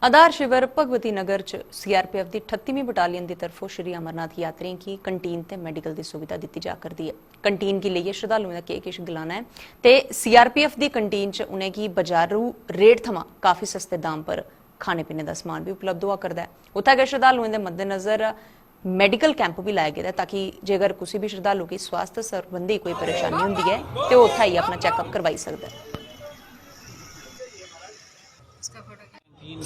आधार शिविर भगवती नगर च सीआरपीएफ की 38वीं बटालियन की तरफों श्री अमरनाथ यात्रियों की कंटीन ते मेडिकल की सुविधा दी जा करती है। कंटीन की लेइयै श्रद्धालुओं का केह् किश गलाना है ते सीआरपीएफ की कंटीन च उनेंगी बजारू रेट थमां काफ़ी सस्ते दाम पर खाने पीने का समान भी उपलब्ध हुआ करता है। उत्थै गै श्रद्धालुओं के मद्देनज़र मैडिकल कैंप भी लाया गया है ताकि जेकर किसी भी श्रद्धालु की स्वास्थ्य संबंधी कोई परेशानी होंदी है तो उत्थै ही अपना चैकअप करवाई सकता है।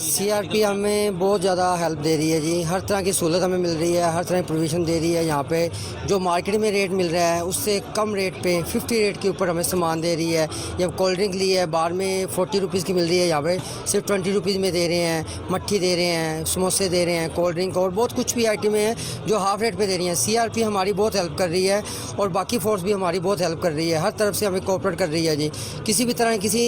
सीआरपी हमें बहुत ज़्यादा हेल्प दे रही है जी। हर तरह की सहूलत हमें मिल रही है, हर तरह की प्रोविज़न दे रही है। यहाँ पे जो मार्केट में रेट मिल रहा है उससे कम रेट पे 50 रेट के ऊपर हमें सामान दे रही है। जब कोल्ड ड्रिंक ली है बाहर में 40 रुपीज़ की मिल रही है, यहाँ पे सिर्फ 20 रुपीज़ में दे रहे हैं। मट्ठी दे रहे हैं, समोसे दे रहे हैं, कोल्ड ड्रिंक और बहुत कुछ भी आइटमें हैं जो हाफ रेट पर दे रही हैं। सीआरपी हमारी बहुत हेल्प कर रही है और बाकी फोर्स भी हमारी बहुत हेल्प कर रही है। हर तरफ से हमें कोऑपरेट कर रही है जी। किसी भी तरह किसी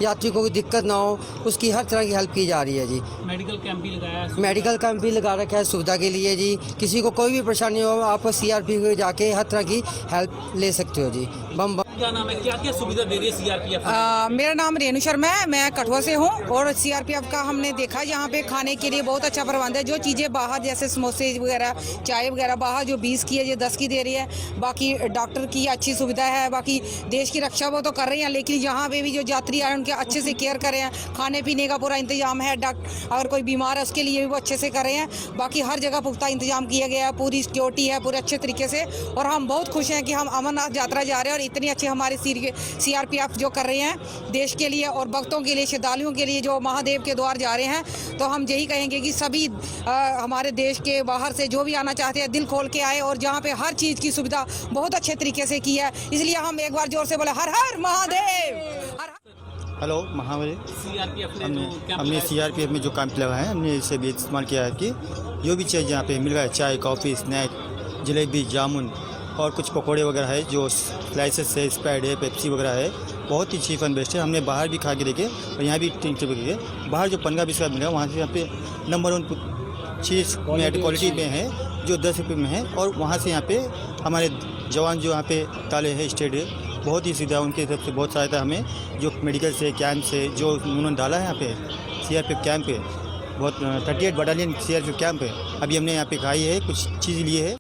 यात्री को कोई दिक्कत ना हो उसकी हर तरह की हेल्प की जा रही है जी। मेडिकल कैंप भी लगाया है। मेडिकल कैंप भी लगा रखा है सुविधा के लिए जी। किसी को कोई भी परेशानी हो आप सीआरपी को जाके हर तरह की हेल्प ले सकते हो जी। बम क्या नाम है, क्या क्या सुविधा दे रही है सीआरपीएफ? मेरा नाम रेणु शर्मा है, मैं कठुआ से हूँ और सीआरपीएफ का हमने देखा यहाँ पे खाने के लिए बहुत अच्छा प्रबंध है। जो चीज़ें बाहर जैसे समोसे वगैरह चाय वगैरह बाहर जो 20 की है ये 10 की दे रही है। बाकी डॉक्टर की अच्छी सुविधा है। बाकी देश की रक्षा वो तो कर रही हैं लेकिन यहाँ पे भी जो यात्री आए उनके अच्छे से केयर कर रहे हैं। खाने पीने का पूरा इंतजाम है। अगर कोई बीमार है उसके लिए भी वो अच्छे से कर रहे हैं। बाकी हर जगह पुख्ता इंतजाम किया गया है, पूरी सिक्योरिटी है पूरे अच्छे तरीके से। और हम बहुत खुश हैं कि हम अमरनाथ यात्रा जा रहे हैं और इतनी अच्छी हमारे सीआरपीएफ जो कर रहे हैं देश के लिए और भक्तों के लिए श्रद्धालुओं के लिए जो महादेव के द्वार जा रहे हैं। तो हम यही कहेंगे कि सभी हमारे देश के बाहर से जो भी आना चाहते हैं दिल खोल के आए और जहाँ पे हर चीज़ की सुविधा बहुत अच्छे तरीके से की है। इसलिए हम एक बार जोर से बोले हर हर महादेव। हेलो महावीर। सीआरपीएफ हमने सीआरपीएफ में जो कैंप लगाया है हमने इसे भी इस्तेमाल किया है कि जो भी चीज़ यहाँ पे मिल रहा है चाय कॉफ़ी स्नैक जलेबी जामुन और कुछ पकौड़े वगैरह है जो स्लाइसेस है स्प्राइट है पेप्सी वगैरह है बहुत ही चीप एंड बेस्ट है। हमने बाहर भी खा के देखे और यहाँ भी बाहर जो 15-20 का मिल रहा है वहाँ से यहाँ पे नंबर 1 चीज़ क्वालिटी में है जो 10 रुपये में है। और वहाँ से यहाँ पे हमारे जवान जो यहाँ पे ताले हैं स्टेट है बहुत ही सुविधा उनकी तरफ से बहुत सहायता हमें जो मेडिकल से कैंप से जो उन्होंने डाला है यहाँ पे सीआरपीएफ कैंप है बहुत 38 बटालियन सीआरपीएफ कैंप है। अभी हमने यहाँ पे खाई है कुछ चीज़ लिए है।